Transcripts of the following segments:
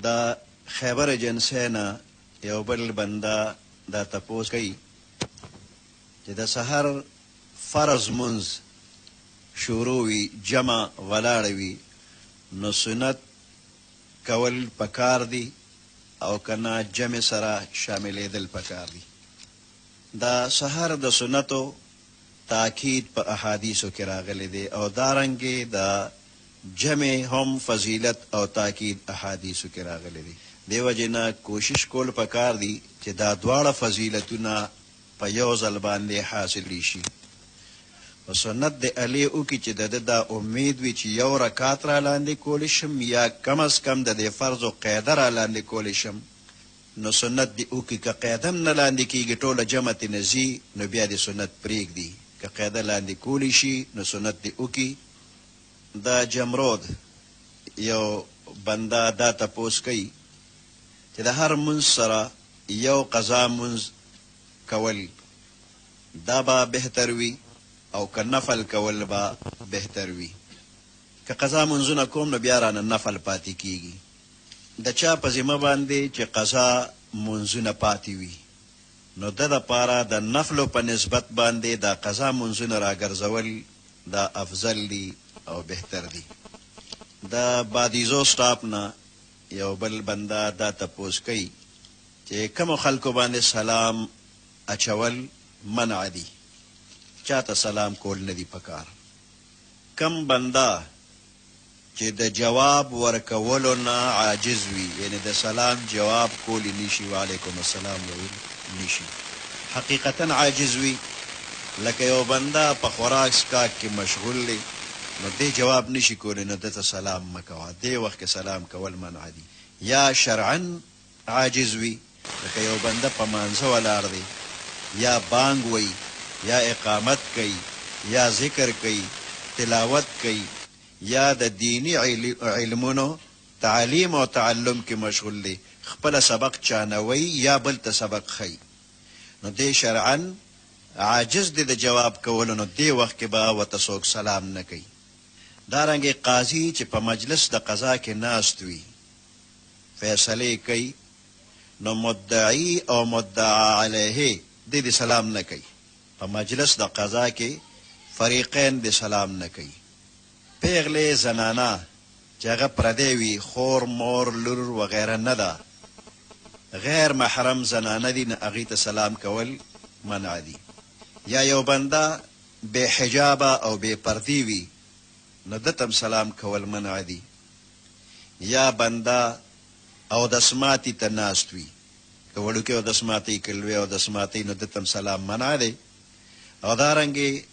د خیبر ایجنسی نه یو بل بنده دا تپوس کوي چې د سحر فرض منځ شروع وي جمع ولاړه وي نو سنت کول پکار دي او کنه جمع سره شاملېدل پکار دي. دا سحر د سنتو تاکید په احادیثو کې راغلی دی او دارنګې د جمع هم فضیلت او تاکید احادیثو کې راغلی دی. دی وجې نه کوشش کول پکار دي چې دا دواړه فضیلتونه په یو ځل باندې حاصلی شي. په سنت د علی وکړي چې د ده دا امید وي چې یو رکات را لاندې کولی شم یا کم از کم د دې فرضو قاعده را لاندې کولی شم نو سنت دې وکړي. که قاعده هم نه لاندې کېږي ټوله جمع ترې نه ځي نو بیا دې سنت پرېږدي. که قاعده لاندې کولی شي نو سنت دې وکړي. دا جمرود یو بنده دا تپوس کوي چې د هر منځ سره یو قضا منځ کول دا به بهتر وي او که نفل کول به بهتر وي. که قضا منځونه کوم نو بیا رانه نفل پاتې کېږي. د چا په ذمه باندې چې قضا منځونه پاتې وي نو د دپاره د نفلو په نسبت باندې دا قضا منځونه راګرځول دا افضل دي او بهتر دي. د بادیزو سټاپ نه یو بل بنده دا تپوس کوي چې کومو خلکو باندې سلام اچول منع دي. چاته سلام کول نه دي پکار. کم بنده چې د جواب ورکولو نه عاجز وي یعنی د سلام جواب کولی نشي وعلیکم السلام ویل نشي حقیقتا عاجز وي لکه یو بنده په خوراک سکاک کې مشغول دی نو دی جواب نشي کولی نو دته سلام مکوه. دی وخت کې سلام کول منع دي. یا شرعا عاجز وي لکه یو بنده په مانځه ولاړ دی یا بانګ وی یا اقامت کوي یا ذکر کوي تلاوت کوي یا د دینی علمونو تعلیم او تعلم کې مشغول دی خپل سبق چانوي یا بل ته سبق خي نو دی شرعا عاجز دی د جواب کولو نو دی وخت کې به ورته څوک سلام نه کوي. دارنګې قاضي چې په مجلس د قضا کې ناست وي فیصلې کوي نو مدعی او مدعا علیه دی سلام نه کوي. په مجلس د قضا کې فریقین د سلام نه کوي. پیغلې زنانه چې هغه پردی وي خور مور لور وغیره نه ده غیر محرم زنانه دي نه هغې ته سلام کول منع دي. یا یو بنده بې حجابه او بې پردی وي نو ده ته سلام کول منع دي. یا بنده اودسماتي ته ناست وي که وړوکې اودسماتۍ که لوی اودسماتۍ نو ده ته سلام منع دی. او دارنګې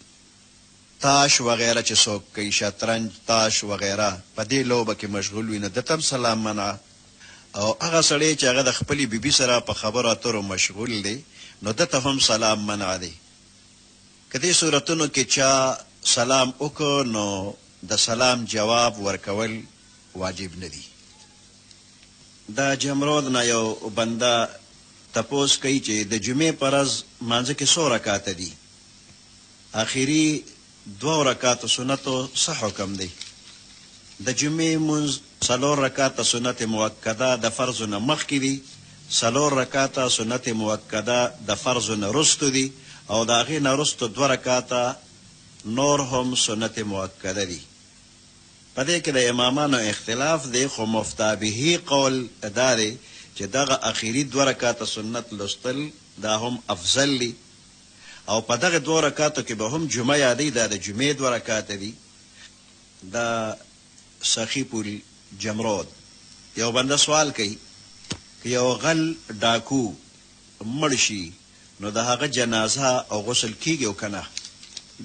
تاش وغیره چې څوک کوي شطرنج تاش وغیره په دې لوبه کې مشغول وي نو ده ته سلام منع. او هغه سړی چې هغه د خپلې بیبي سره په خبرو اترو مشغول دی نو ده ته هم سلام منع دی. که دې صورتونو کې چا سلام وکړو نو د سلام جواب ورکول واجب نه دی. دا جمرود نه یو بنده تپوس کوي چې د جمعې په ورځ مانځه کې څو رکاته دي. آخري 2 رکاتو سنتو څه حکم دی؟ د جمعې مونځ 4 رکاته سنت موکده د فرضو نه مخکې دي 4 رکاته سنت موکده د فرضو نه رستو دي او د هغې نه رستو 2 رکاته نور هم سنت موکده دي. په دې کې د امامانو اختلاف دی خو مفتابهي قول دا دی چې دغه اخیری 2 رکاته سنت لوستل دا هم افضل دی او په دغه 2 رکاتو کې به هم جمعه یادی دا د جمعې 2 رکاته دي. دا سخی پوری جمرود یو بنده سوال کوي که یو غل ډاکو مړ شي نو د هغه جنازه او غسل کیږي او کنه؟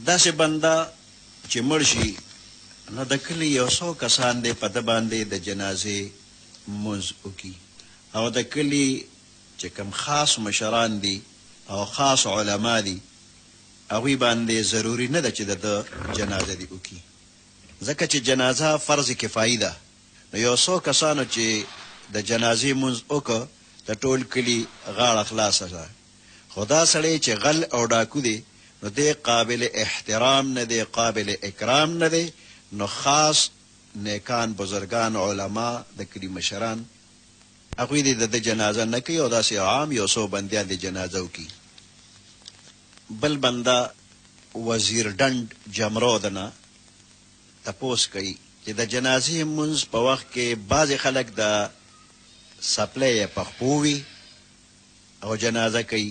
داسې بنده چې مړ شي نو د کلي یو څو کسان دی په ده باندې د جنازې مونځ وکړي او د کلي چې کوم خاص مشران دي او خاص علما دي هغوی باندې ضروري نه ده چې د ده جنازه دي وکړي ځکه چې جنازه فرض کفایي ده. نو یو څو کسانو چې د جنازې مونځ وکړه د ټول کلي غاړه خلاصه ده. خو دا سړی چې غل او ډاکو دی نو دی قابل احترام نه دی قابل اکرام نه دی. نو خاص نیکان بزرگان علما د کلي مشران هغوی دې د جنازه نه کوي او داسې عام یو څو بندیان د جنازه وکړي. بل بنده وزیر ډنډ جمرود نه تپوس کوي چې د جنازې مونځ په وخت کې بعضې خلک د سپلی یې پخپو وي او جنازه کوي،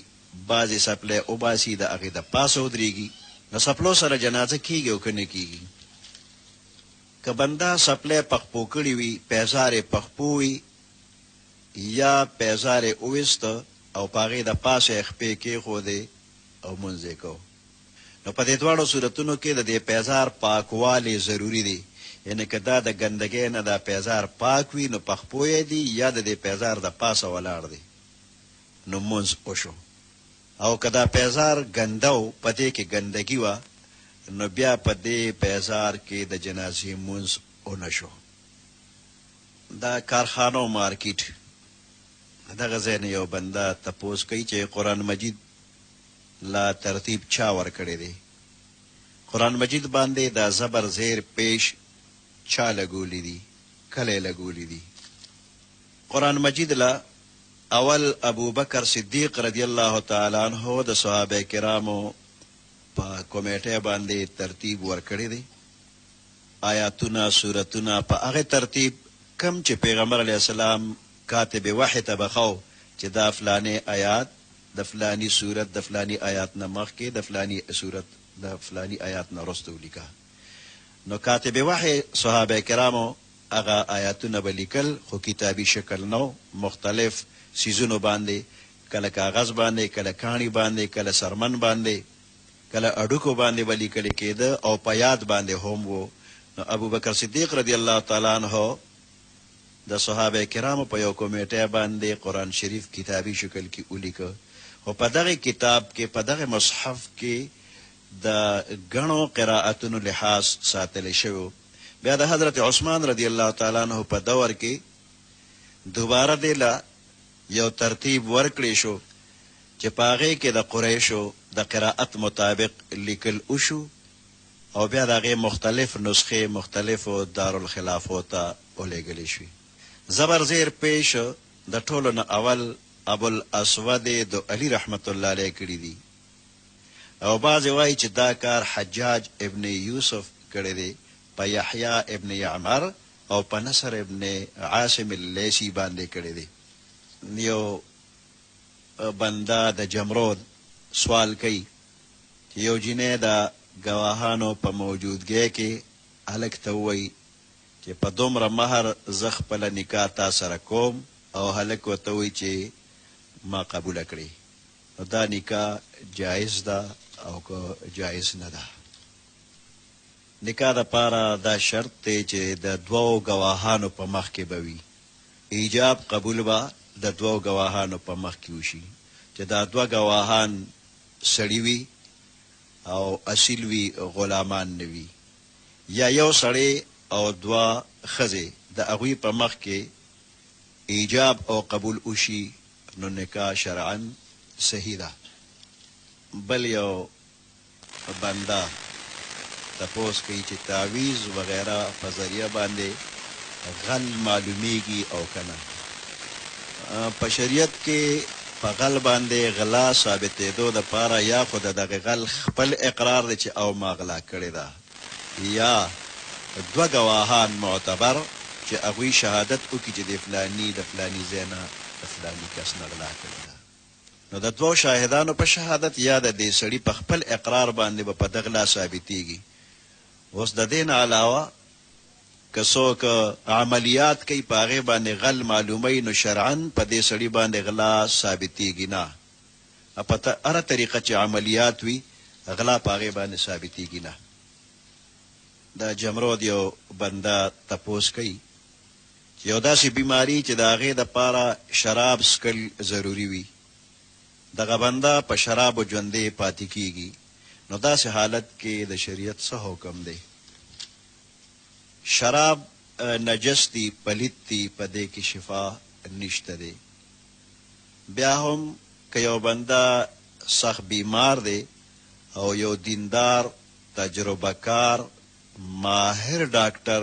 بعضې سپلی وباسي د هغې د پاسه ودرېږي. نو سپلو سره جنازه کېږي او که نه کېږي؟ که بنده سپلی پخپو کړي وي، پیزار یې پخپو وي یا پیزار یې وویسته او په هغې د پاسه یې خپې کېښودې او مونځ یې کو. نو په دې دواړو صورتونو کې د دې پیزار پاکوالی ضروري دی. یعنې که دا د ګندګۍ نه دا پیزار پاک وي نو پخپو یې دي یا د دې پیزار د پاسه ولاړ دی نو مونځ وشو. او که دا پیزار ګنده و، په دې کې ګندګي وه، نو بیا په دې پیزار کې د جنازې مونځ ونه شو. دا کارخانه و مارکیټ دغه ځای نه یو بنده تپوس کوي چې قرآن مجید لا ترتیب چا ورکړی دی؟ قرآن مجید باندې دا زبر زیر پیش چا لګولی دي؟ کله یې لګولی دي؟ قرآن مجید لا اول ابو بکر صدیق رضی الله تعالی عنہ د صحابه کرامو په کمیټه باندې ترتیب ورکړی دی. آیاتونه سورتونه په هغه ترتیب کم چې پیغمبر علیه السلام کاتب وحی ته بخو چې دا فلانی آیات د فلانی صورت د فلانی آیات نه مخکې د فلانی صورت د فلانی آیات نه وروسته ولیکه. نو کاتب وحی صحابه کرامو هغه آیاتونه به لیکل، خو کتابي شکل نو، مختلف سیزونو باندې، کله کاغذ باندې، کله کاڼي باندې، کله سرمن باندې، کله اډوکو باندې به لیکل کېده او په یاد باندې هم و. نو ابو بکر صدیق رضی الله تعالی عنہ د صحابه کرامو په یو کمیټه باندې قرآن شریف کتابي شکل کې ولیکه. خو په دغه کتاب کې، په دغه مصحف کې د ګڼو قرائتونو لحاظ ساتلی شوی. بیا د حضرت عثمان رضی الله تعالی عنہ په دور کې دوباره دې له یو ترتیب ورکړی شو چې په هغې کې د قریشو د قرائت مطابق لیکل وشو او بیا د هغې مختلف نسخې مختلفو دارالخلافو ته ولیږلې شوې. زبر زیر پیش د ټولو نه اول ابوالاسود د علی رحمت الله علیه کړي دي او بعضې وایي چې دا کار حجاج ابن یوسف کړی دی په یحیی ابن یعمر او په نصر ابن عاصم اللیسی باندې کړی دی. یو بنده د جمرود سوال کوي چې یو جینۍ د ګواهانو په موجودګۍ کې هلک ته ووایي چې په دومره مهر زه خپله نکاح تا سره کوم او هلک ورته وایي چې ما قبوله کړې، نو دا نکاح جایز ده او که جایز نه ده؟ نکاح دپاره دا شرط دی چې د دوو ګواهانو په مخ کې به وي. ایجاب قبول به د دوو ګواهانو په مخ کې وشي چې دا دوه ګواهان سړي وي او اصیل وي، غلامان نه وي، یا یو سړی او دوه ښځې د هغوی په مخ کې ایجاب او قبول وشي نو نکاح شرعا صحیح ده. بل یو بنده تپوس کوي چې تعویز وغیرہ په ذریعه باندې غل معلومیږي او که نه؟ په شریعت کې په غل باندې غلا ثابتېدو دپاره یا خو د دغه غل خپل اقرار دی چې او ما غلا کړې ده، یا دوه ګواهان معتبر چې هغوی شهادت وکړي چې د فلاني د فلاني ځای نه د فلاني کس نه غلا کړې ده. نو د دوو شاهدانو په شهادت یا د دې سړي په خپل اقرار باندې به په دغه غلا ثابتېږي. اوس د دې نه علاوه که څوک عملیات کوي په هغې باندې غل معلوموي نو شرعا په دې سړي باندې غلا ثابتېږي نه. په هره طریقه چې عملیات وي غلا په هغې باندې ثابتېږي نه. د جمرود یو بنده تپوس کوي چې یو داسې بیماري چې د هغې دپاره شراب څکل ضروري وي، دغه بنده په شرابو ژوندی پاتې کېږي، نو داسې حالت کې د شریعت څه حکم دی؟ شراب نجس دی، پلیت دی، په دې کې شفا نشته دی. بیا هم که یو بنده سخت بیمار دی او یو دیندار تجربه کار ماهر ډاکټر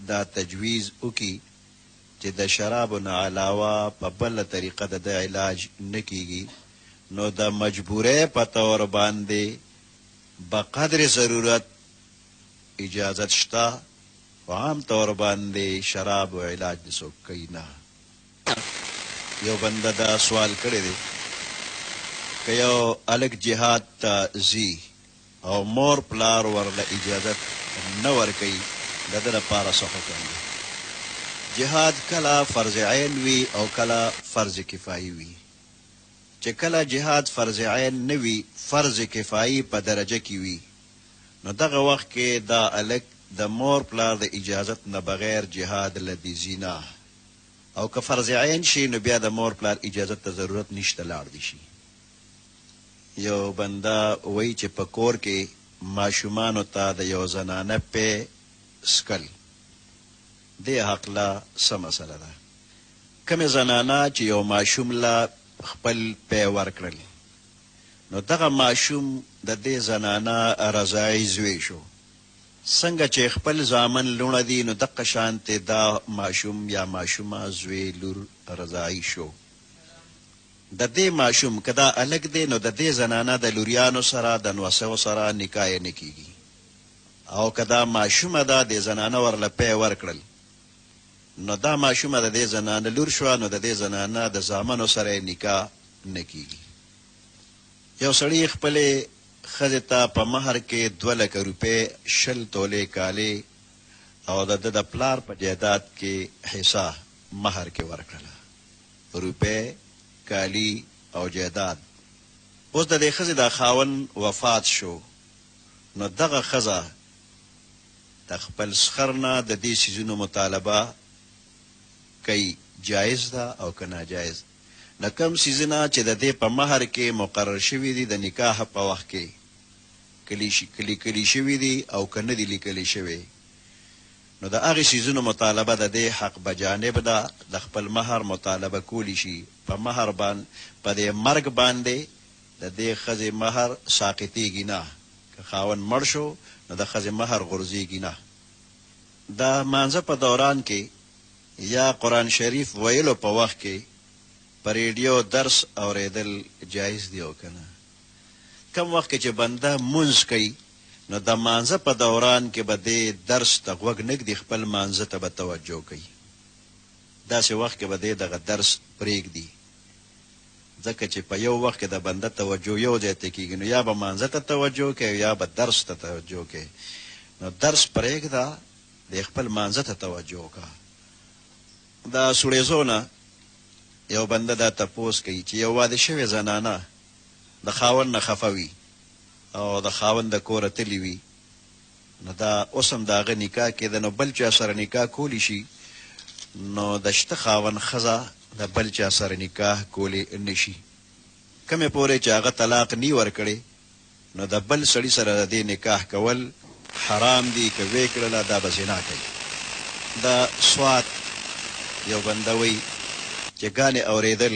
دا تجویز وکړي چې د شرابو نه علاوه په بله طریقه د علاج نه کیږي، نو د مجبورۍ په طور باندې بقدر ضرورت اجازت شته، خو عام طور باندې شراب و علاج د څوک کوي نه. یو بنده دا سوال کړی دی که یو هلک جهاد ته ځي او مور پلار ورله اجازت نه ورکوي، د ده لپاره څه حکم دی؟ جهاد کله فرض عین وي او کله فرض کفایي وي. چې کله جهاد فرض عین نه وي، فرض کفایي په درجه کې وي، نو دغه وخت کې دا هلک د مور پلار د اجازت نه بغیر جهاد له دې ځي نه. او که فرض عین شي نو بیا د مور پلار اجازت ته ضرورت نشته، لاړ دي شي. یو بنده وایي چې په کور کې ماشومانو ته د یو زنانه پی سکل، دې هکله څه مسله ده؟ کومې زنانه چې یو ماشوم له خپل پی ورکړل، نو دغه ماشوم د دې زنانه رضاعي زوی شو. څنګه چې خپل زامن لوڼه دي، نو دقه شانتې دا ماشوم یا ماشومه زوی لور رضاعي شو. د دې ماشوم که دا هلک دی، نو د دې زنانه د لوریانو سره د نوسو سره نکاح یې نه کیږي. او که دا ماشومه ده، د زنانه ورله پی ورکړل، نو دا ماشومه د دې زنانه لور شوه، نو د دې زنانه د زامنو سره یې نکاح نه کیږي. یو سړي خپلې ښځې ته په مهر کې 2 لکه روپۍ 20 تولې کالې او د ده د پلار په جایداد کې حصه مهر کې ورکړله، روپۍ، کالي او جایداد. اوس د دې ښځې د خاوند وفات شو، نو دغه ښځه د خپل سخر نه د دې څیزونو مطالبه کوي، جایز ده او که ناجایز. د کوم څیزونه چې د دې په مهر کې مقرر شوي دي د نکاح په وخت کې لیکلي شوي دي او که نه دي لیکلي شوي، نو د هغې څیزونو مطالبه د دې حق بجانب ده. د خپل مهر مطالبه کولی شي. په مهر باندې په دې مرګ باندې د دې ښځې مهر ساقطېږي نه. که خاوند مړ شو نو د ښځې مهر غورځېږي نه. د مانځه په دوران کې یا قرآن شریف ویلو په وخت کې په ریډیو درس اورېدل جایز دی او که نه؟ کم وخت کې چې بنده مونځ کوي، نو د مانځه په دوران کې به دې درس ته غوږ نه ږدي، خپل مانځه ته به توجه کوي. داسې وخت کې به دې دغه درس پرېږدي، ځکه چې په یو وخت کې د بنده توجه یو ځای ته کېږي، نو یا به مانځه ته توجه کوي یا به درس ته توجه کوي. نو درس پرېږده، د خپل مانځه ته توجه وکړه. د سوړېزو نه یو بنده دا تپوس کوي چې یو واده شوې زنانه د خاوند نه خفه وي او د خاوند د کوره تللی وي، نو دا اوس هم د هغه نکاح کېده، نو بل چا سره نکاح کولی شي، نو د شته خاوند ښځه د بل چا سره نکاح کولی نه شي. کمې پورې چې هغه طلاق نی ورکړی، نو د بل سړي سره د دې نکاح کول حرام دي. که ویې کړله دا به زنا کوي. د سوات یو بنده وایي چې ګانې اورېدل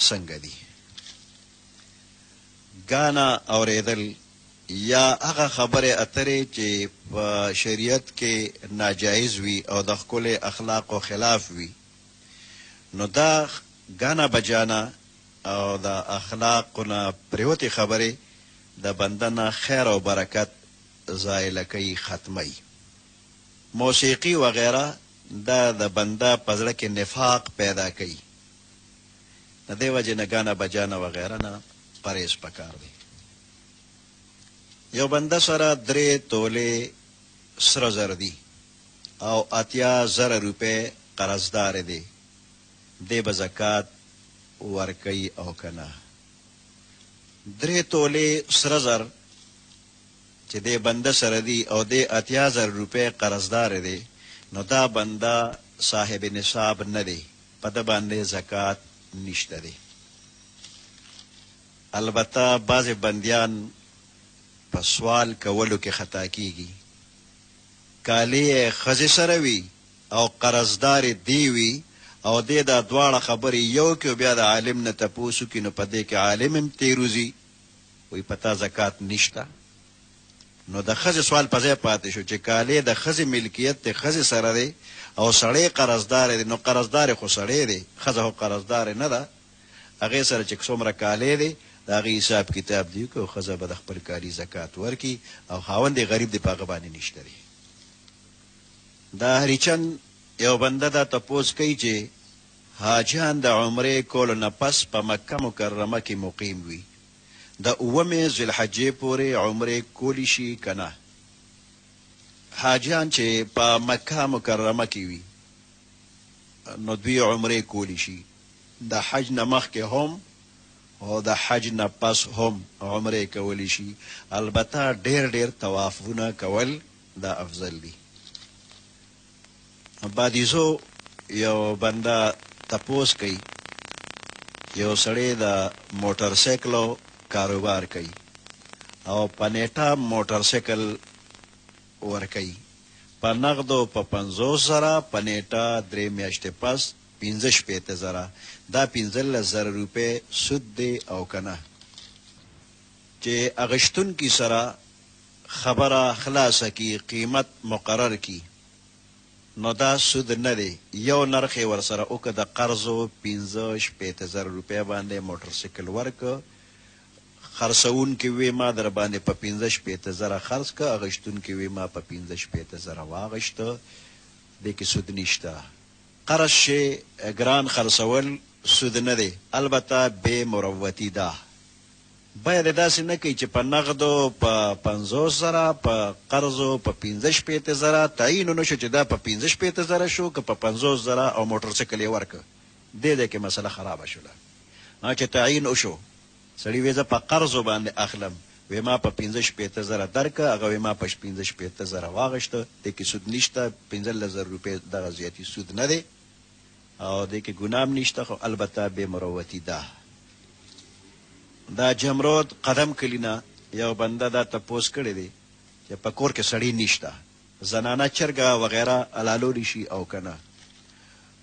څنګه دي؟ ګانه اورېدل یا هغه خبرې اترې چې په شریعت کې ناجایز وي او د ښکلې اخلاقو خلاف وي، نو دا ګانه بجانه او د اخلاقو نه پرېوتې خبرې د بنده نه خیر او برکت زایله کوي، ختموي. موسیقي وغیره دا د بنده په زړه کې نفاق پیدا کوي. د دې وجې نه ګانه بجانه وغیره نه پرهیز پکار دی. یو بنده سره 3 تولې سره زر دي او 80,000 روپۍ قرضدار دی، دی به زکات ورکوي او که نه؟ 3 تولې سره زر چې دی بنده سره دی او دی 80,000 روپۍ قرضدار دی، نو دا بنده صاحب نصاب نه دی، په ده باندې زکات نشته دی. البته بعضې بندیان په سوال کولو کې خطا کیږي. کالی یې ښځې سره وي او قرضدار دی وي او دی دا دواړه خبرې یو کې، بیا د عالم نه تپوس وکړي، نو په دې کې عالم هم تېروځي، وایي په تا زکات نشته. نو د ښځې سوال په ځای پاتې شو چې کالی د ښځې ملکیت د ښځې سره دی او سړی قرضدار دی، نو قرضدار خو سړی دی، ښځه خو قرضدار نه ده. هغې سره چې څومره کالی دی د هغې حساب کتاب دی وکړو، ښځه به د خپل کالي زکات ورکړي او خاوند یې غریب دی په هغه باندې نشته دی. دا هریچند یو بنده دا تپوس کوي چې حاجیان د عمرې کولو نه پس په مکه مکرمه کې مقیم وي، د اومې ذوالحجې پورې عمرې کولی شي که نه؟ حاجیان چې په مکه مکرمه کې وي نو دوی عمرې کولی شي، د حج نه مخکې هم او د حج نه پس هم عمرې کولی شي، البته ډیر ډیر طوافونه کول دا افضل دي. بادیزو یو بنده تپوس کوي، یو سړی د موټر سایکلو کاروبار کوي او په نیټه موټر سایکل ورکوي، په نغدو په 50,000، په نیټه 3 میاشتې پس 65,000. دا 15,000 روپۍ سود دی او که نه؟ چې اغشتونکي سره خبره خلاصه کی، قیمت مقرر کی، نو دا سود نه دی. یو نرخ یې ورسره وکړه د قرضو 15,000 روپۍ باندې موټر سایکل ورکړه، خرڅونکي وی ما در باندې په 15,000 خرڅ که، اغشتونکي وی ما په 15,000 واغشته، دې کې سود نشته. قرض شی ګران خرڅول سود نه دی، البته بې مروتي ده. باید داسې نه کوي چې په نغدو په 50,000، په قرضو په 15,000 تعین ونه شو چې دا په 15,000 شو که په 50,000 او موټر سایکل یې ورکړه، دې کې مسله خرابه شوله. چې تعین وشو، سړي وی زه په قرضو باندې اخلم، وی ما په 15,000 درکه، هغه وی ما په 15,000 واغشته، دې کې سود نشته. 15,000 روپۍ دغه زیاتي سود نه دی او دې کې ګناه هم نشته، خو البته بې مروتي ده. دا جمرود قدم کلي نه یو بنده دا تپوس کړی دی چې په کور کې سړی نشته، زنانه چرګه وغیره حلالولی شي او که نه؟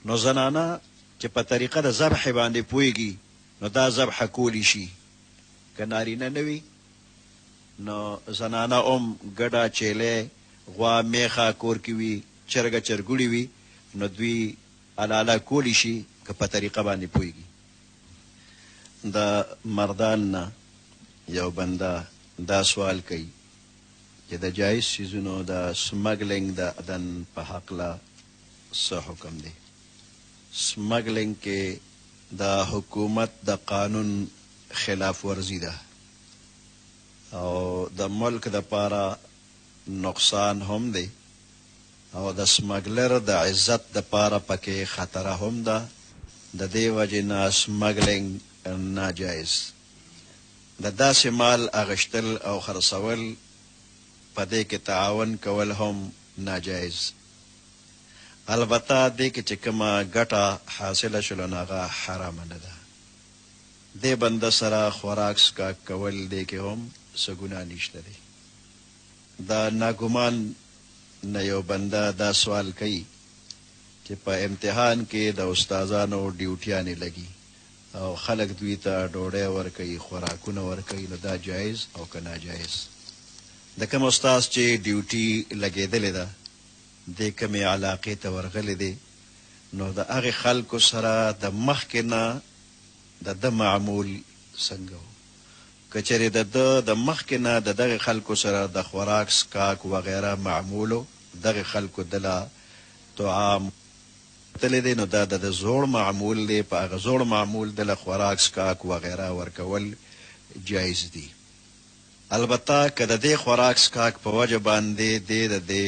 نو زنانه چې په طریقه د ذبح باندې پوهېږي نو دا ذبح کولی شي، که نارینه نه وي نو زنانه هم ګډه چیلی غوا میخه کور کې وي، چرګه چرګوړي وي، نو دوی حلاله کولی شي که په طریقه باندې پوهېږي. د مردان نه یو بنده دا سوال کوي چې د جایز څیزونو د سمګلینګ د عدن په هکله څه حکم دی؟ سمګلینګ کې د حکومت د قانون خلاف ورزی ده او د ملک د پاره نقصان هم دی او د سمګلر د عزت د پاره پکې خطره هم ده. د دې وجې نه سمګلینګ ناجایز. د داسې مال اغشتل او خرڅول، په دې کې تعاون کول هم ناجایز. البته دې کې چې کومه ګټه حاصله شوله نو هغه حرامه نه ده. دې بنده سره خوراک سکاک کول دې کې هم څه ګناه نشته دی. دا ناګمان نه یو بنده دا سوال کوي چې په امتحان کې د استادانو ډیوټیانې لګي او خلک دوی ته ډوډۍ ورکوي، خوراکونه ورکوي، نو دا جایز او که ناجایز؟ د کوم استاد چې ډیوټي لګېدلې ده، د کومې علاقې ته ورغلی دی، نو د هغې خلکو سره د مخکې نه د ده معمول څنګه و؟ که چېرې د ده د مخکې نه د دغې خلکو سره د خوراک سکاک وغیره معمولو، دغې خلکو دله طعام تلی دی، نو دا د زوړ معمول دی، په هغه زوړ معمول دله خوراک سکاک وغیره ورکول جایز دی. البته که د دې خوراک سکاک په وجه باندې دی د دې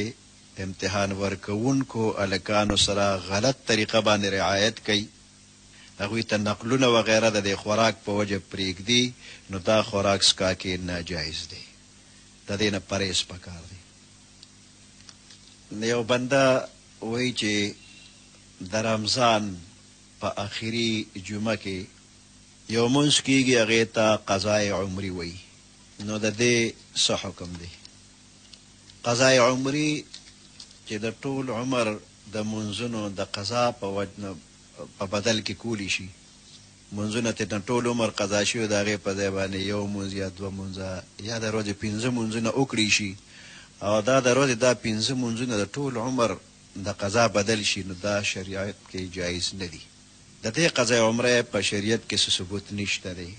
امتحان ورکوونکو هلکانو سره غلط طریقه باندې رعایت کوي، هغوی ته نقلونه وغیره د دې خوراک په وجه پرېږدي، نو دا خوراک سکاک یې ناجایز دی، د دې نه پرهیز پکار دی. یو بنده وایي چې د رمضان په آخري جمعه کې یو مونځ کېږي، هغې ته قضای عمري وایي، نو د دې څه حکم دی؟ قضای عمري چې د ټول عمر د منځونو د قضا په بدل کې کولی شي، منځونه ترې ټول عمر قضا شوي، د هغې په ځای باندې یو مونځ یا 2 مونځه یا د ورځې 5 مونځونه وکړي شي، او دا د ورځې دا 5 مونځونه د ټول عمر د قضا بدل شي نو دا شریعت کې جایز نه دي. د دې قضا عمره په شریعت کې څه ثبوت نشته دی.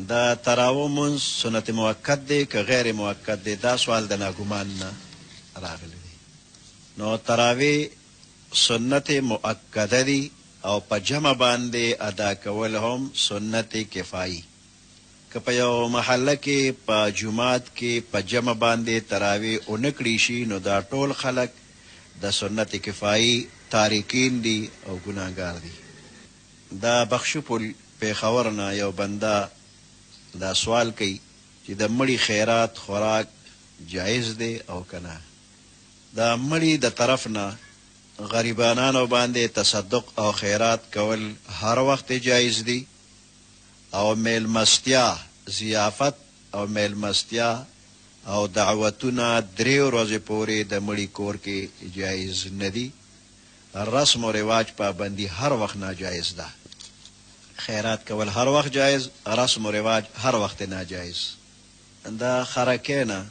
دا تراویح مونځ سنت موقت دی که غیر موقت دی؟ دا سوال د ناګمان نه راغلی دی. نو تراویح سنت مؤکده دی او په جمع باندې ادا کول هم سنت کفایي. که په یو محله کې په جومات کې په جمع باندې تراویح ونکړي شي نو دا ټول خلک د سنت کفایي تارکین دي او ګناهګار دي. دا بخشپل پیښور نه یو بنده دا سوال کوي چې د مړي خیرات خوراک جایز دی او که نه؟ د مړي د طرف نه غریبانانو باندې تصدق او خیرات کول هر وخت جایز دی او میلمستیا ضیافت او میلمستیا او دعوتونه 3 ورځې پورې د مړي کور کې جایز نه دي. رسم و رواج پابندي هر وخت ناجایز ده. خیرات کول هر وخت جایز، رسم و رواج هر وخت ناجایز. دا خرکې نه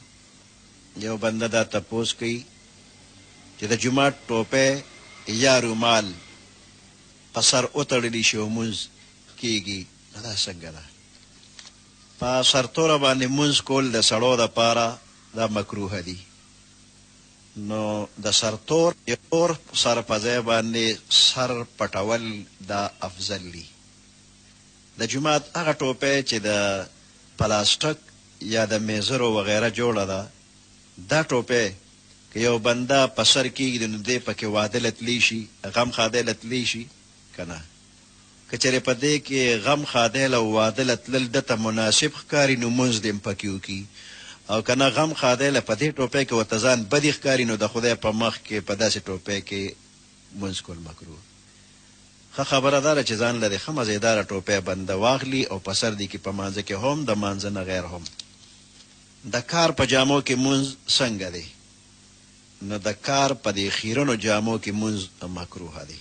یو بنده دا تپوس کوي چې د جومات ټوپۍ یا رومال په سر وتړلی شي او مونځ کېږي، دا څنګه ده؟ په سرتوره باندې مونځ کول د سړو دپاره دا مکروه دي. نو د سرتور سر په ځای باندې سر پټول دا افضل دي. د جومات هغه ټوپۍ چې د پلاستیک یا د میزرو وغیره جوړه ده، دا ټوپۍ که یو بنده په سر کېږدي نو دی پکې واده لتلی شي، غم خادی لتلی شي که نه؟ که چېرې په دې کې غم خادیل او واده لتلل دته مناسب ښکاري نو مونځ دې هم پکې وکړي، او که نه غم خادیله په دې ټوپۍ کې ورته ځان بدې ښکاري نو د خدای په مخ کې په داسې ټوپۍ کې مونځ کول مکروه. ښه خبره دا ده چې ځان له دې ښه مزېداره ټوپۍ بنده واخلي او په سر دې کې په مانځه کې هم د مانځه نه غیر هم. د کار په جامو کې مونځ څنګه دی؟ نو د کار په دې خیرنو جامو کې مونځ مکروه دی.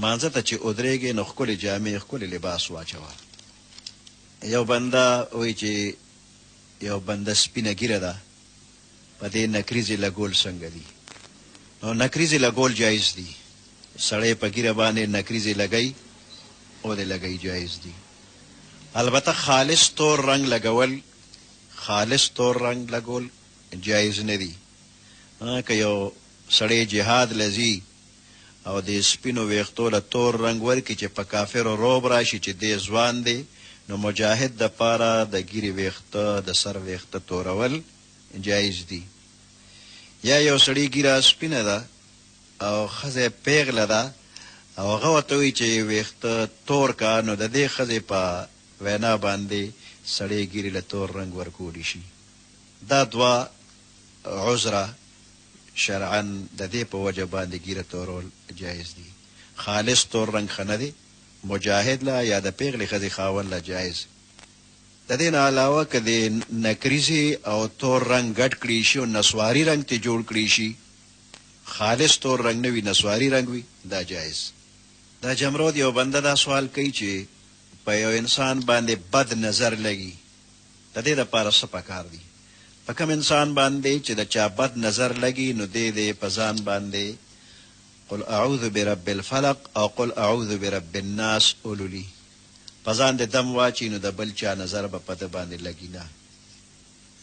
مانځه ته چې ودرېږې نو ښکلې جامې ښکلې لباس واچوه. یو بنده وایي چې یو بنده سپینه ګیره ده، په دې نکریزې لګول څنګه دي؟ نو نکریزې لګول جایز دي. سړی په ګیره باندې نکریزې لګوي او دې لګوي جایز دي. البته خالص تور رنګ لګول جایز نه دي. که یو سړی جهاد لځي او د سپینو ویښتو له تور رنګ ورکړي چې په کافرو روب راشي چې دی ځوان دی، نو مجاهد دپاره د ګیرې ویښته د سر ویښته تورول جایز دي. یا یو سړي ګیره سپینه ده او ښځه پیغله ده او هغه ورته وایي چې ویښته تور کا، نو د دې ښځې په وینا باندې سړی ګیرې له تور رنګ ورکولی شي. دا دوه عذره شرعا د دې په وجه باندې ګیره تورول جایز دي. خالص تور رنګ ښه نه دی، مجاهد له یا د پیغلې ښځې خاوند له جایز. د دې نه علاوه که د نکریزې او تور رنګ ګډ کړي شي او نسواري رنګ ته جوړ کړي شي، خالص تور رنګ نه وي نسواري رنګ وي، دا جایز. دا جمرود یو بنده دا سوال کوي چې په یو انسان باندې بد نظر لګي، د دې دپاره څه پکار دي؟ په کوم انسان باندې چې د چا بد نظر لګي نو دې په ځان باندې قل اعوذ برب الفلق او قل اعوذ برب الناس اولولي، په ځان دې دم واچي نو د بل چا نظر به په ده باندې لګي نه.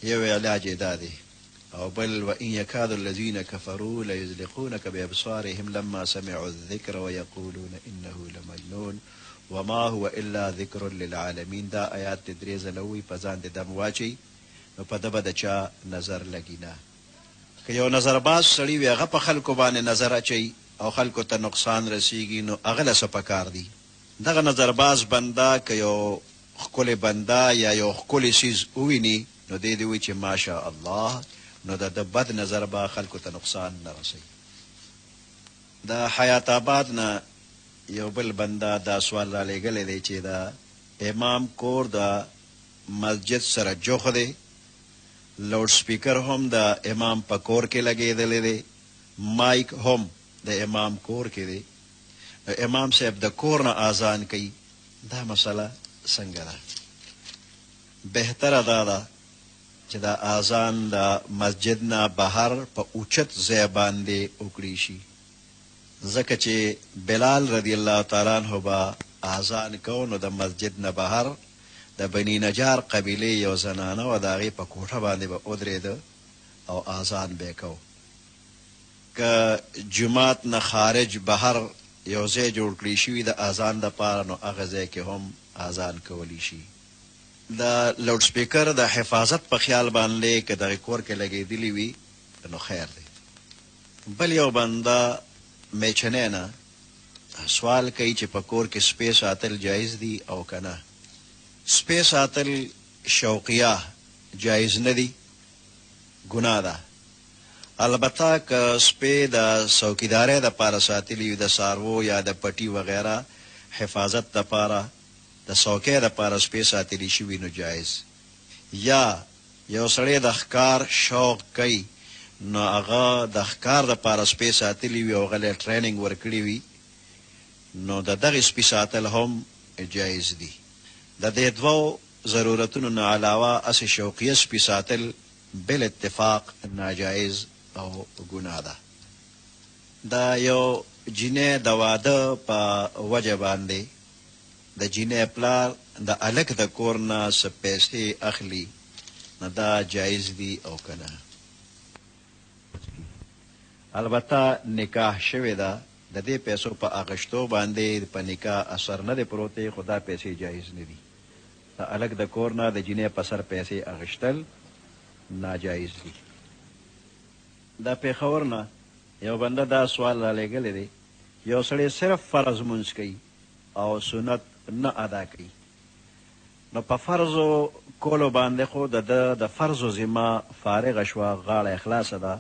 یو علاج یې دا دی. او بل وإن يكاد الذين كفروا ليزلقونك بأبصارهم لما سمعوا الذكر ويقولون إنه لمجنون وما هو إلا ذكر للعالمين. دا آیات درې ځله په ځان دې دم واچي نو په ده به د چا نظر لګي نه. که یو نظرباز سړي وي هغه په خلکو باندې نظر اچوي او خلکو ته نقصان رسیږي نو هغه له څه پکار دي؟ دغه نظرباز بنده که یو ښکلی بنده یا یو ښکلی څیز وویني نو دی دې وایي چې ماشاء الله، نو د بد نظر به خلکو ته نقصان نه رسوي. د حیات آباد نه یو بل بنده دا سوال را لېږلی دی چې د امام کور د مسجد سره جوخ دی، لاؤډ سپیکر هم د امام په کور کې لګېدلی دی، مایک هم د امام کور کې دی، امام صاحب د کور نه اذان کوي. دا مسله څنګه ده؟ بهتره دا ده چې د اذان د مسجد نه بهر په اوچت ځای باندې وکړی شي، ځکه چې بلال رضی الله تعالی عنه به اذان کو نو د مسجد نه بهر د بني نجار قبیله یو زنانه و د هغې په کوټه باندې به ودرېده او اذان به یې کو. که جومات نه خارج بهر یو ځای جوړ کړی شوي د اذان دپاره نو هغه ځای کې هم اذان کولی شي. د لوډ سپیکر د حفاظت په خیال باندې که دغې کور کې لګېدلي وي نو خیر دی. بل یو بنده میچنی نه سوال کوي چې په کور کې سپی ساتل جایز دي او که نه. سپی ساتل شوقیه جایز نه دي، ګناه ده. البته که سپی د څوکیدارۍ دپاره ساتلي وي، د څاروو یا د پټي وغیره حفاظت دپاره د څوکۍ دپاره سپی ساتلی شوي نو جایز. یا یو سړی د ښکار شوق کوي نو هغه د ښکار دپاره سپی ساتلی وي او هغه ټریننګ ورکړي وي نو د دغې سپي ساتل هم جایز دي. د دې دوو ضرورتونو نه علاوه هسې شوقیه سپي ساتل بل اتفاق ناجایز او ګناه ده. د یو جینۍ د واده په وجه باندې د جینۍ پلار د هلک د کور نه څه پیسې اخلي نو دا جایز دي او که نه. البته نکاح شوې ده، د دې پیسو په اخیستو باندې په نکاح اثر نه دی پروت دی، خو دا پیسې جایز نه دي. د هلک د کور نه د جینۍ په سر پیسې اخیستل ناجایز دي. د پېښور نه یو بنده دا سوال رالیږلی دی، یو سړی صرف فرض مونځ کوي او سنت نه ادا کوي، نو په فرضو کولو باندې خو د فرضو ذمه فارغه شوه، غاړه خلاصه ده.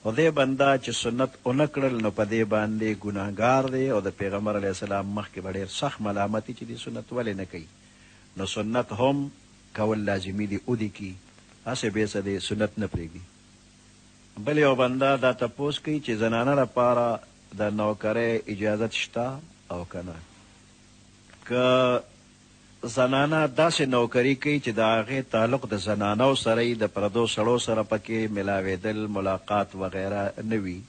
خو دې بنده چې سنت ونه کړل نو په دې باندې ګناهګار دی او د پیغمبر علیه السلام مخکې به ډېر سخت ملامتي چې دې سنت ولې نه کوي. نو سنت هم کول لازمي دي، ودې کي هسې بې څه دی سنت نه پرېږدي. بل یو بنده دا تپوس کوي چې زنانه لپاره د نوکرۍ اجازت شته او که نه. که زنانه داسې نوکري کوي چې د هغې تعلق د زنانو سره یې د پردو سړو سره پکې ملاوېدل ملاقات وغیره نه وي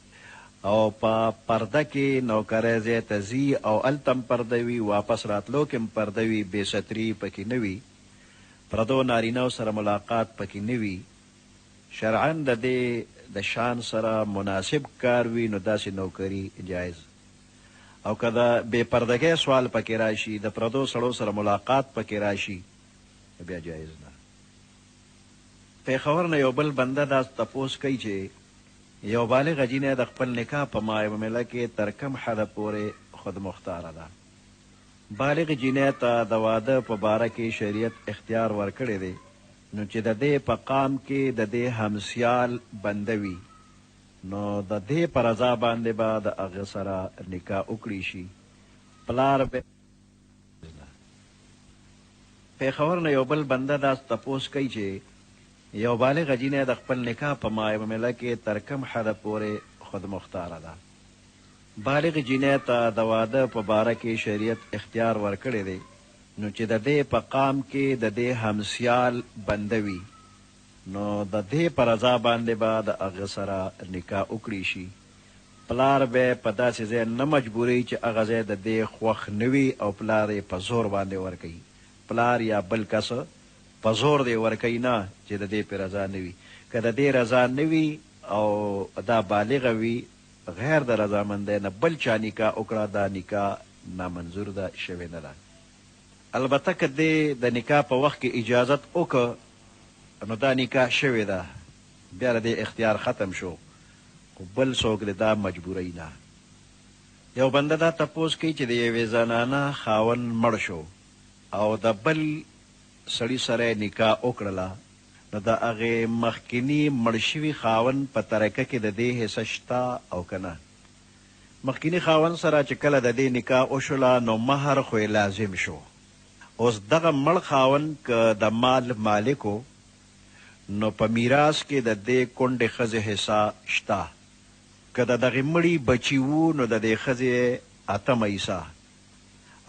او په پرده کې نوکری ځای ته ځي او هلته هم پرده وي، واپس راتلو کې هم پرده وي، بې ستري پکې نه وي، پردو نارینهو سره ملاقات پکې نه وي، شرعا د دې د شان سره مناسب کار وي نو داسې نوکري جایز. او که د بې پردګۍ سوال پکې راشي، د پردو سړو سره ملاقات پکې راشي، بیا جایز نه. پېښور نه یو بل بنده دا تپوس کوي چې یو بالغه جینۍ د خپل نکاح په معامله کې تر کم حده پورې خودمختاره ده. بالغ جینۍ ته د واده په باره کې شریعت اختیار ورکړی دی نو چې د دې په قام کې د دې همسیال بنده وي نو د دې په رضا باندې به د هغه سره نکاح وکړي شي. پلار به پېښور نه یو بل بنده دا تپوس کوي چې یو بالغه جینۍ د خپل نکاح په معامله کې تر کم حده پورې خودمختاره ده. بالغ جینۍ ته د واده په باره کې شریعت اختیار ورکړی دی نو چې د دې په قام کې د دې همسیال بنده وي نو د دې په رضا باندې به د هغه سره نکاح وکړي شي. پلار به په داسې ځای نه مجبوري چې هغه ځای د دې خوښ نه وي او پلار یې په زور باندې ورکوي. پلار یا بل کس په زور دی ورکوي نه چې د دې پې رضا نه وي. که د دې رضا نه وي او دا بالغه وي غیر د رضامندۍ نه بل چا نکاح وکړه، دا نکاح نامنظور ده، شوې نه ده. البته که دې د نکاح په وخت کې اجازت وکړه نو دا نکاح شوې ده، بیا د دې اختیار ختم شو، خو بل څوک د دا مجبورۍ نه. یو بنده دا تپوس کوي چې د یوې زنانه خاوند مړ شو او د بل سړي سره نکاح وکړله نو د هغې مخکیني مړ شوي خاوند په ترکه کې د دې حصه شته او که نه. مخکیني خاوند سره چې کله د دې نکاح وشوله نو مهر خو لازم شو. اوس دغه مړ خاوند که د مال مالکو نو په میراث کې د دې کونډې ښځې حصه شته. که د دغې مړي بچي وو نو د دې ښځې 8 حصه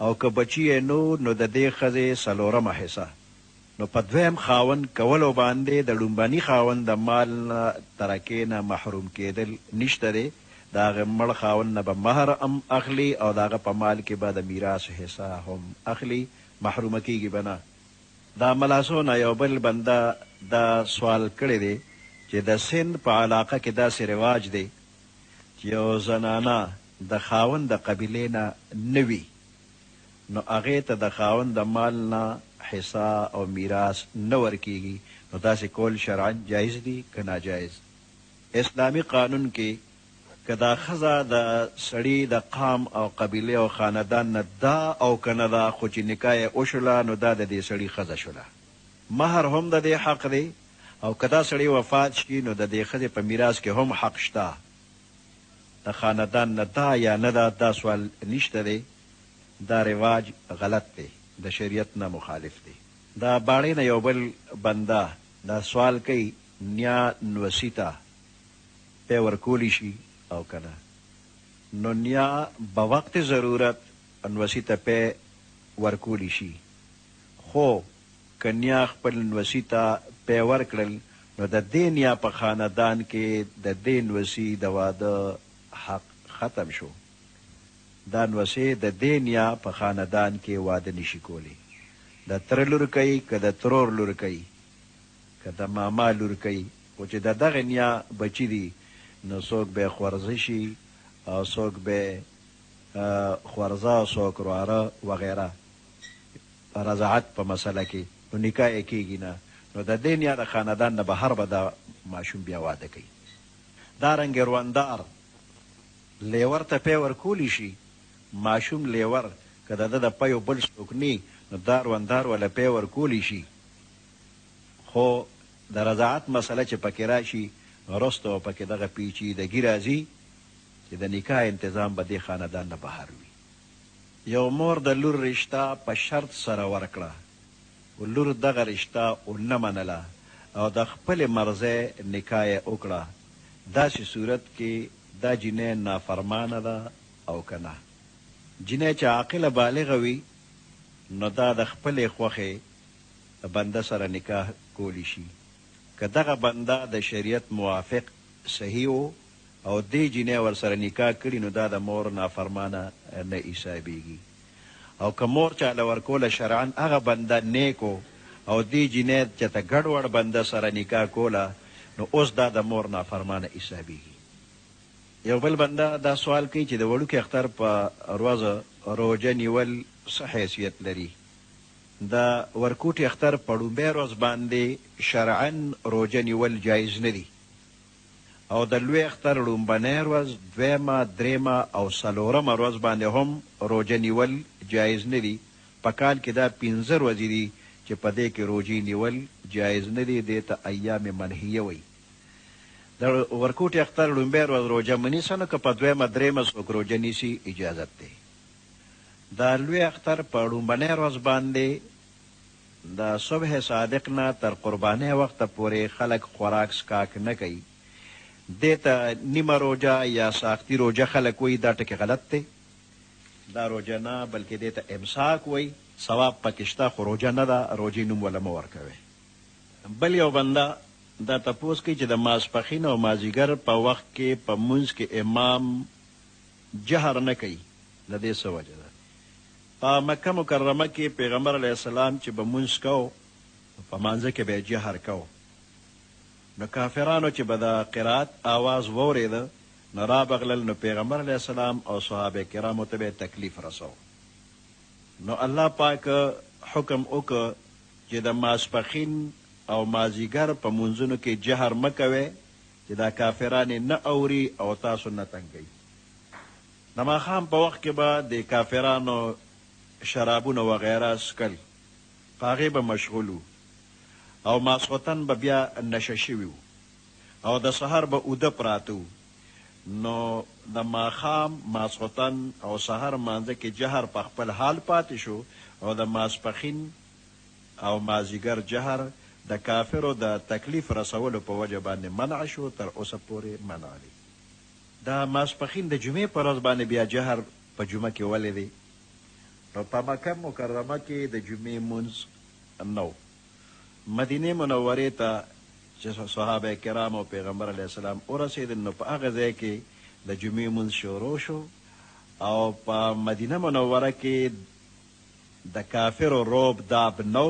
او که بچي یې نو د دې ښځې 4 حصه. نو په دویم خاوند کولو باندې د لومبني خاوند د مال نه ترکې نه محروم کېدل نشته دی. د هغه مړ خاوند نه به مهر هم اخلي او د هغه په مال کې به د میراث حصه هم اخلي، محرومه کېږي به نه. دا ملاسو نه یو بل بنده دا سوال کړی دی چې د سند په علاقه کې داسې رواج دی چې یو زنانه د خاوند د قبیلې نه نه وي، نو هغې ته د خاوند د مال نه حصه او میراث نه ورکېږي. نو داسې کول شرعا جایز دي که ناجایز؟ اسلامي قانون کې که دا ښځه د سړي د قام او قبیلې او خاندان نه دا او که نه ده، خو چې نکاح یې وشوله نو دا د دې سړي ښځه شوله. مهر هم د دې حق دی، او که دا سړی وفات شي نو د دې ښځې په میراث کې هم حق شته. د خاندان نه دا یا نه ده، دا سوال نشته دی. دا رواج غلط دی، د شریعت نه مخالف دی. دا باڼې نه یو بل بنده دا سوال کوي نیا نوسي ته پی ورکولی شي او که نه. نو نیا به وقت ضرورت نوسي ته پی ورکولی شي، خو که نیا خپل نوسي ته پی ورکړل نو د دې نیا په خاندان کې د دې نوسي د واده حق ختم شو. دا نوسي د دې نیا په خاندان کې واده نشي کولی. د تره لور کوي که د ترور لور کوي که د ماما لور کوي، خو چې د دغه نیا بچي دي نو څوک به خورزه شي او څوک به خورزه، څوک رواره وغیره رضاعت په مسله کې، نو نکاح یې کېږي نه. نو د دې نیا د خاندان نه بهر به دا ماشوم بیا واده کوي. دارنګې رواندار لیور ته پی ورکولی شي. ماشوم لیور که د ده د پیو بل څوک نی نو دا رواندار وله پی ورکولی شي، خو د رضاعت مسله چې پکې راشي وروسته پکې دغه پیچیدګي راځي چې د نکاح انتظام به دې خاندان نه بهر وي. یو مور د لور رشته په شرط سره ورکړه، و لور دغه رشته ونه منله او د خپلې مرضۍ نکاح یې وکړه. داسې صورت کې دا جینۍ نافرمانه ده او که نه؟ جینۍ چې عاقله بالغه وي نو دا د خپلې خوښې بنده سره نکاح کولی شي. که دغه بنده د شریعت موافق صحیح و او دې جینۍ ورسره نکاح کړي نو دا د مور نافرمانه نه حسابېږي. او که مور چاله ورکوله شرعا هغه بنده نیک و او دې جینۍ چېرته ګډوډ بنده سره نکاح کوله نو اوس دا د مور نافرمانه حسابېږي. یو بل بنده دا سوال کوي چې د وړوکي اختر په ورځ روژه نیول څه حیثیت لري؟ د ورکوټي اختر په لومبۍ ورځ باندې شرعا روژه نیول جایز نه دي، او د لوی اختر لومبنۍ ورځ، دویمه، دریمه او څلورمه ورځ باندې هم روژه نیول جایز نه دي. په کال کې دا 15 ورځې دي چې په دې کې روژې نیول جایز نه دي. دې ته ایام منهیه وایي. د ورکوټي اختر لومبۍ ورځ روژه مه نیسه، نو که په دویمه دریمه څوک روژه نیسي اجازت دی. د لوی اختر په لومبنۍ ورځ باندې د صبح صادق نه تر قربانۍ وخته پورې خلک خوراک سکاک نه کوي. دې ته نیمه روژه یا ساختي روژه خلک وایي. دا ټکې غلط دی. دا روژه نه بلکې دې ته امساک وایي. ثواب پکې شته خو روژه نه ده. روژې نوم وله مه ورکوئ. بل یو بنده دا تپوس کوي چې د ماسپښین او مازدیګر په وخت کې په مونځ کې امام جهر نه کوي، د دې څه وجه ده؟ په مکه مکرمه کې پیغمبر علیه السلام چې به مونځ کو په مانځه کې به یې جهر کو، نو کافرانو چې به د قرات آواز واورېده نو رابغلل، نو پیغمبر علیه السلام او صحابه کرامو ته به تکلیف رسو. نو الله پاک حکم وکړ چې د ماسپښین او مازدیګر په مونځونو کې جهر مه کوئ چې دا کافران نه اوري او تاسو نه تنګوي. د ماښام په وخت کې به د کافرانو شرابونه وغیره سکل، په هغې به مشغول وو، او ماسخوتن به بیا نشه شوي وو، او د سهار به اوده پراته وو. نو د ماښام، ماسخوتن او سهار مانځه کې جهر په خپل حال پاتې شو، او د ماسپښین او مازدیګر جهر د کافرو د تکلیف رسولو په وجه باندې منع شو، تر اوسه پورې منع دی. د ماسپښین د جمعې په ورځ باندې بیا جهر په جمعه کې ولې دی؟ نو په مکه مکرمه کې د جمعې مونځ نه و، مدینه منورې ته چې صحابه کرام او پیغمبر علیه السلام ورسېدل نو په هغه ځای کې د جمعې مونځ شروع شو او په مدینه منوره کې د کافرو روب داب نو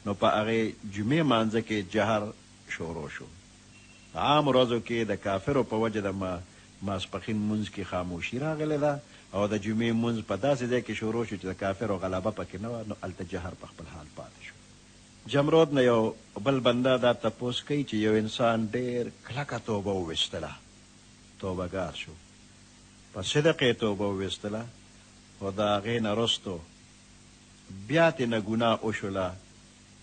نو په هغې جمعې مانځه کې جهر شروع شو. عام ورځو کې د کافرو په وجه د ماسپښین مونځ کې خاموشي راغلی ده او د جمعې مونځ په داسې ځای کې شروع شو چې د کافرو غلبه پکې نه وه، نو هلته جهر په خپل حال پاتې شو. جمرود نه یو بل بنده دا تپوس کوي چې یو انسان ډېر کلکه توبه وویستله، توبهګار شو، په صدق یې توبه وویستله خو د هغې نه وروستو بیا ترې نه ګناه وشوله،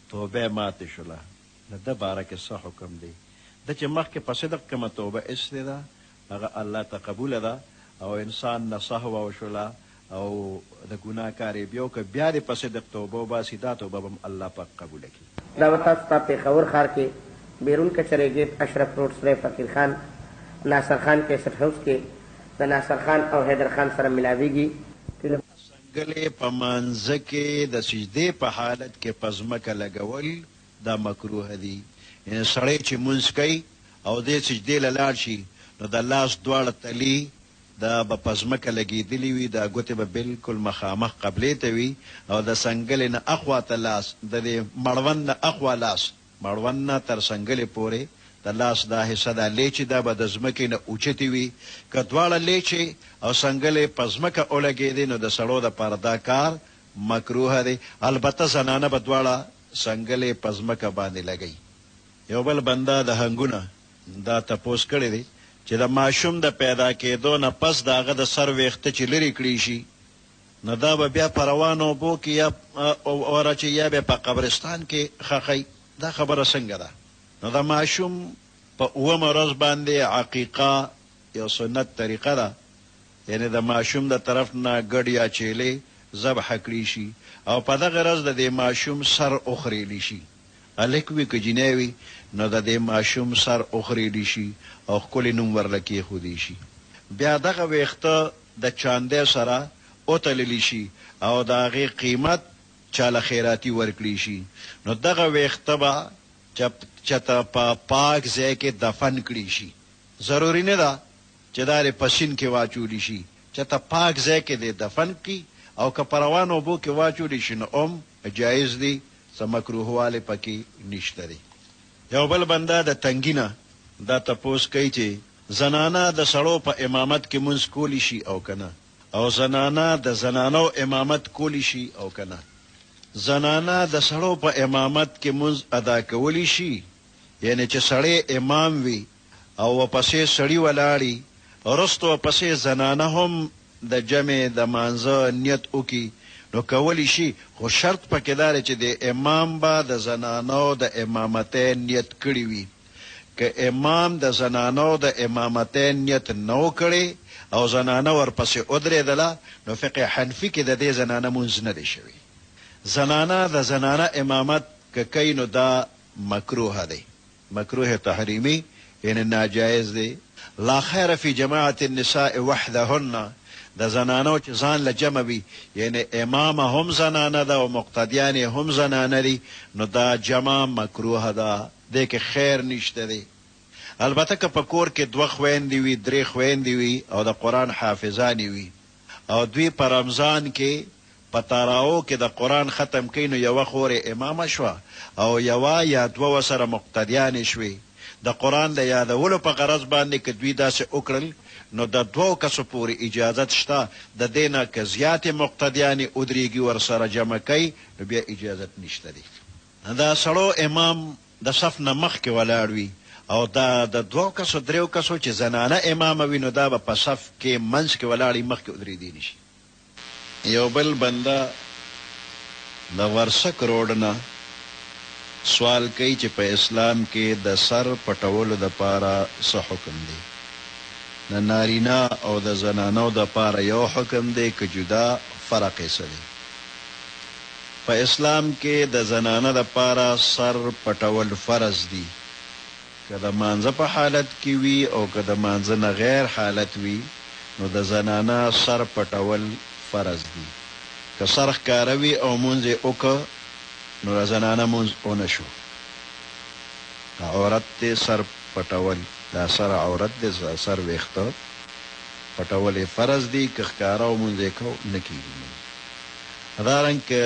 توبه یې ماتې شوله. د ده باره کې څه حکم دی؟ ده چې مخکې په صدق کومه توبه ایستې ده هغه الله ته قبوله ده او انسان نه سهوه وشوله او د ګناه کار یې بیا وکړه، بیا دې په صدق توبه وباسي، دا توبه به هم الله پاک قبوله کړي. دا به تاسو ته پېښور ښار کې بیرون کچرې ګیټ اشرف روډ سره فقیر خان ناصر خان کیسټ هاوس کې د ناصر خان او حیدر خان سره ملاویږي. سنګلې په مانځه کې د سجدې په حالت کې په ځمکه لګول دا مکروه دي. یعنې سړی چې مونځ کوي او دې سجدې له لاړ شي نو د لاس دواړه تلي دا به په ځمکه لګېدلي وي، دا ګوتې به بلکل مخامخ قبلې ته وي او د سنګلې نه اخوا ته لاس، د دې مړوند نه اخوا لاس، مړوند نه تر سنګلې پورې د لاس دا حصه دا لیچې دا به د ځمکې نه اوچتې وي. که دواړه لیچې او سنګلې په ځمکه ولګېدې نو د سړو دپاره دا کار مکروه دی. البته زنانه به دواړه سنګلې په ځمکه باندې لګوي. یو بل بنده د هنګونه دا تپوس کړی دی چې د ماشوم د پیدا کېدو نه پس د هغه د سر ویښته چې لرې کړي شي نو دا به بیا په روانو اوبو کې یا ورچې یا بیا په قبرستان کې ښخی. دا خبره څنګه ده؟ نو د ماشوم په اومه ورځ باندې عقیقه یو سنت طریقه ده، یعنې د ماشوم د طرف نه ګډ یا چیلې ذبحه کړي شي او په دغه ورځ د دې ماشوم سر اخریلی شي. هلک وي که جینۍ وي نو د دې ماشوم سر اخریلی شي او ښکلی نوم ورله کېښودی شي. بیا دغه ویښته د چاندۍ سره وتللی شي او د هغې قیمت چاله خیراتي ورکړي شي. نو دغه ویښته به چېرته په پاک ځای کې دفن کړي شي. ضروري نه ده چې دا دې په سیند کې واچولی شي، چېرته پاک ځای کې دې دفن کړي او که په روانو اوبو کې واچولی شي نو هم جایز دی، څه مکروهوالی پکې نشته دی. یو بل بنده د تنګي نه دا تپوس کوي چې زنانه د سړو په امامت کې مونځ کولی شي او که نه، او زنانه د زنانو امامت کولی شي او که نه. زنانه د سړو په امامت کې مونځ ادا کولی شي، یعنی چې سړی امام وي او ورپسې سړي ولاړي وروستو ورپسې زنانه هم د جمع د مانځه نیت وکړي نو کولی شي، خو شرط پکې دا دی چې د امام به د زنانو د امامتۍ نیت کړي وي. که امام د زنانو د امامتۍ نیت نه کړی او زنانه ورپسې ودرېدله نو فقه حنفي کې د دې زنانه مونځ نه دی شوی. زنانه د زنانه امامت که کوي نو دا مکروه دی، مکروه تحریمي، یعنی ناجایز دی. لا خیر فی جماعت النساء وحدهن، د زنانو چې ځان له جمع وي، یعنی امامه هم زنانه ده او مقتدیان هم زنانه دي، نو دا جمع مکروه ده، دې کې خیر نشته دی. البته که په کور کې 2 خویندې وي 3 خویندې وي او د قرآن حافظانې وي او دوی په رمضان کې په تاراو کې د قرآن ختم کوي نو یوه خورې امامه شوه او یوه یا 2 ورسره مقتدیانې شوې، د قرآن د یادولو په غرض باندې که دوی داسې وکړل نو د 2 کسو پورې اجازت شته، د دې نه که زیاتې مقتدیانې ودرېږي ورسره جمع کوي نو بیا اجازت نشته دی. دا سړو امام د صف نه مخکې ولاړ وي او دا د 2 کسو 3 کسو چې زنانه امامه وي نو دا به په صف کې منځ کې ولاړي مخکې ودرېدی نشي. یو بل بنده د ورسک روډ نه سوال کوي چې په اسلام کې د سر پټولو دپاره څه حکم دی؟ د نارینه او د زنانو دپاره یو حکم دی که جدا فرق یې څه دی؟ په اسلام کې د زنانه دپاره سر پټول فرض دی، که د مانځه په حالت کې وي او که د مانځه نه غیر حالت وي نو د زنانه سر پټول فرض دی. که سر ښکاره وي او مونځ یې وکړه نو د زنانه مونځ ونه شو، عورت ته سر پټول، دا سر عورت دی، سر ویښته پټول یې فرض دي، که ښکاره لمونځ یې کو نه کېږي. همدارنګه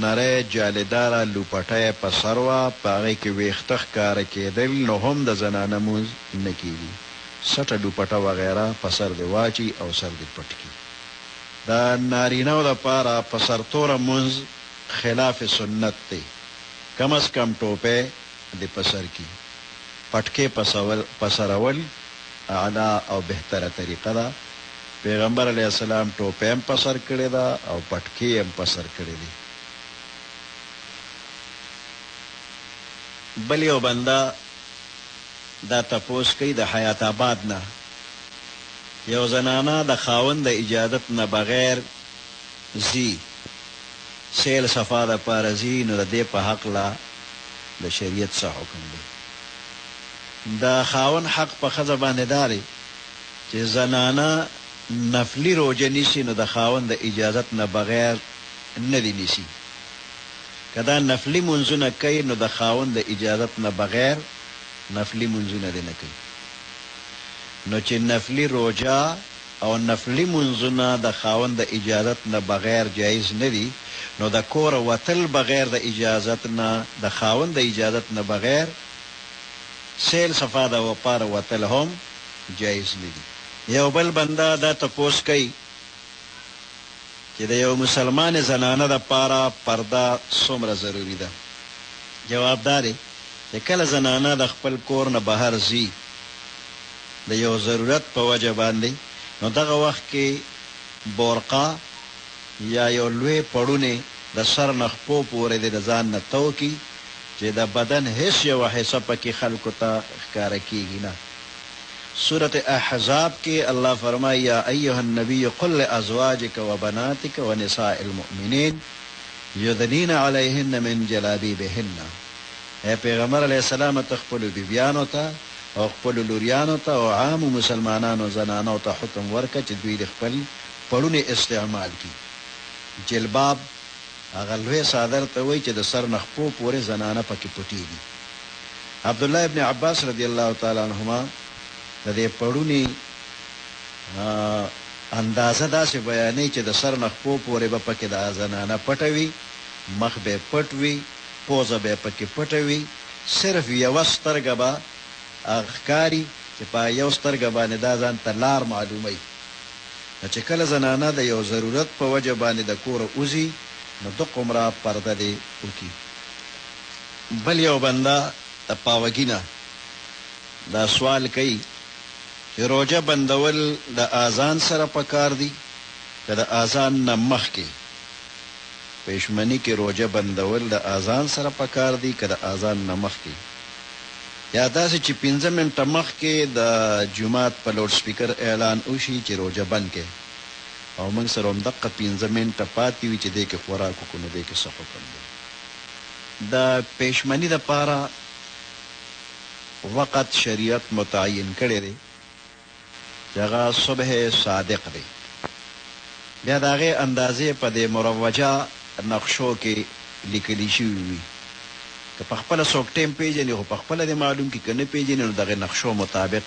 نری جالداره لوپټی په سر وه، په هغې کې ویښته ښکاره کېدل، نو هم د زنانه لمونځ نه کېږي. سټه لوپټه وغیره په سر دې واچي او سر دې پټ کړي. د نارینهو دپاره په سرتوره لمونځ خلاف سنت دی. کم از کم ټوپی دې په سر کړي. پټکې په سرول اعلی او بهتره طریقه ده. پیغمبر علیه السلام ټوپی هم په سر کړې ده او پټکې هم په سر کړې دي. بل یو بنده دا تپوس کوي د حیات آباد نه، یو زنانه د خاوند د اجازت نه بغیر ځي، سیل صفا دپاره ځي، نو د دې په هکله د شریعت څه حکم دی؟ د خاوند حق په ښځه باندې دا دی چې زنانه نفلی روجه نیسی، نو د خاوند د اجازت نه بغیر نه دی نیسی. که دا نفلی منځونه کوي، نو د خاوند د اجازت نه بغیر نفلی منځونه دی نه کوي. نو چې نفلی روجه او نفلی منځونه د خاوند د اجازت نه بغیر جایز نه دي، نو د کور وتل بغیر د اجازت نه، د خاوند د اجازت نه بغیر سیل صفا د وپاره وتل هم جایز نه دي. یو بل بنده دا تپوس کوي چې د یو مسلمان زنانه دپاره پرده څومره ضروري ده؟ جواب دا دی چې کله زنانه د خپل کور نه بهر ځي د یو ضرورت په وجه باندې، نو دغه وخت کې بورقه یا یو لوی پړونې د سر نه خپو پورې د ځان نه تو کي چې د بدن هیڅ یوه حصه پکې خلکو ته ښکاره کېږي نه. سورة احزاب کې الله فرمایي یا ایها النبی قل لازواجک و بناتک و نساء المؤمنین یدنین علیهن من جلابیبهن. اے پیغمبر علیہ السلام ته خپلو بیبیانو ته او خپلو لوریانو ته او عامو مسلمانانو زنانو ته حکم ورکړه چې دوی د خپل پړونې استعمال کړي. جلباب هغه لوی څادر ته وایي چې د سر نه خپو پورې زنانه پکې پټېږي. عبدالله ابن عباس رضی الله تعالی عنهما د دې پړونې اندازه داسې بیانوي چې د سر نه خپو پورې به پکې د زنانه پټه وي، مخ به یې پټ وي، پوزه به یې پکې پټه وي، صرف یوه سترګه به ښکاري چې په یو سترګه باندې دا ځان ته لار معلوموي. نو چې کله زنانه د یو ضرورت په وجه باندې د کوره وځي، نو دقومره پرده دې وکړي. بل یو بنده د پاوګي دا سوال کوي چې روجه بندول د اذان سره پکار دي که د اذان نه مخکې؟ پېشمني کې روجه بندول د اذان سره پکار دي که د اذان نه مخکې؟ یا داسې چې 15 منټه مخکې د جومات په لوډ سپیکر اعلان وشي چې روجه بند کړي او موږ سره همدقه 15 منټه پاتې وي چې دې کې خوراک وکړو، نو دې کې څه حکم دی؟ د پېشمني دپاره وقت شریعت متعین کړی دی چې هغه صبح صادق دی. بیا د هغې اندازې په دې مروجه نقشو کې لیکلی شوي وي. که په خپله څوک ټیم پیژني خو په خپله دې معلوم کړي، که نه پیژني نو دغې نقشو مطابق